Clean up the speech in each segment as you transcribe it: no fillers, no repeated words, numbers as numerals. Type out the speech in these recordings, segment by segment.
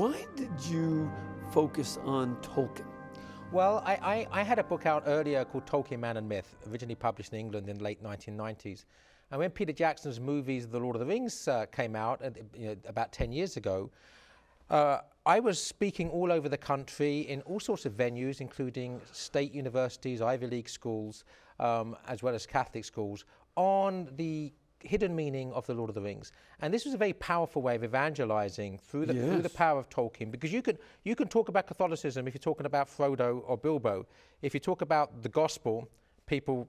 Why did you focus on Tolkien? Well, I had a book out earlier called Tolkien, Man and Myth, originally published in England in the late 1990s. And when Peter Jackson's movies, The Lord of the Rings, came out about 10 years ago, I was speaking all over the country in all sorts of venues, including state universities, Ivy League schools, as well as Catholic schools, on the hidden meaning of The Lord of the Rings. And this was a very powerful way of evangelizing through the power of Tolkien, because you can talk about Catholicism if you're talking about Frodo or Bilbo. If you talk about the gospel, people,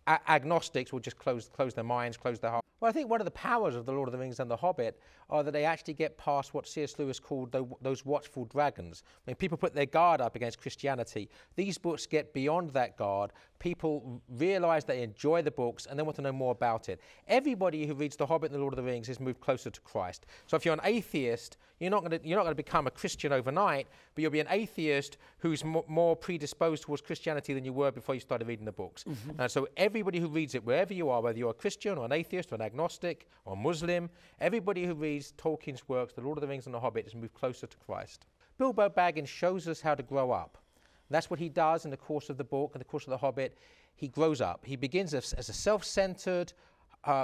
agnostics will just close their minds, close their hearts. Well, I think one of the powers of The Lord of the Rings and The Hobbit are that they actually get past what C.S. Lewis called those watchful dragons. When people put their guard up against Christianity, these books get beyond that guard. People realize they enjoy the books and they want to know more about it. Everybody who reads The Hobbit and The Lord of the Rings is moved closer to Christ. So if you're an atheist, you're not going to become a Christian overnight, but you'll be an atheist who's more predisposed towards Christianity than you were before you started reading the books. And so everybody who reads it, wherever you are, whether you're a Christian or an atheist or an agnostic or a Muslim, everybody who reads Tolkien's works, The Lord of the Rings and The Hobbit, is moved closer to Christ. Bilbo Baggins shows us how to grow up. That's what he does in the course of the book, in the course of The Hobbit. He grows up. He begins as a self-centered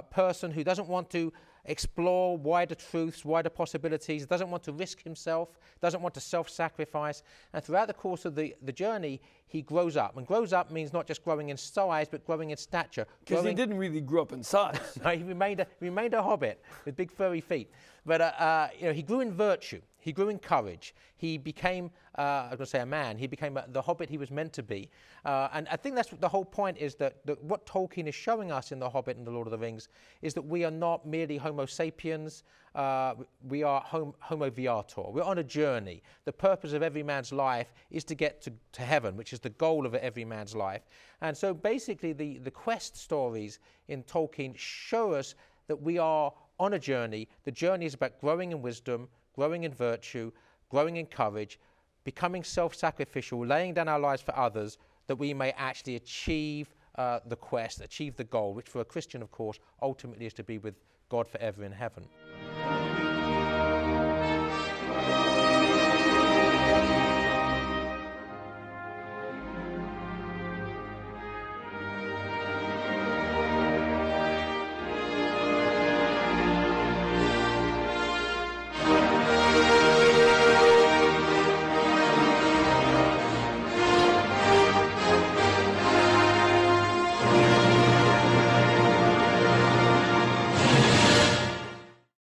person who doesn't want to explore wider truths, wider possibilities, doesn't want to risk himself, doesn't want to self-sacrifice. And throughout the course of the journey, he grows up. And grows up means not just growing in size, but growing in stature. Because he didn't really grow up in size. No, he remained a hobbit with big furry feet. But he grew in virtue. He grew in courage. He became, I was going to say a man, he became the hobbit he was meant to be. And I think that's what the whole point is, that what Tolkien is showing us in The Hobbit and The Lord of the Rings is that we are not merely Homo sapiens, we are Homo viator. We're on a journey. The purpose of every man's life is to get to heaven, which is the goal of every man's life. And so basically the quest stories in Tolkien show us that we are on a journey. The journey is about growing in wisdom, growing in virtue, growing in courage, becoming self-sacrificial, laying down our lives for others, that we may actually achieve the quest, achieve the goal, which for a Christian, of course, ultimately is to be with God forever in heaven.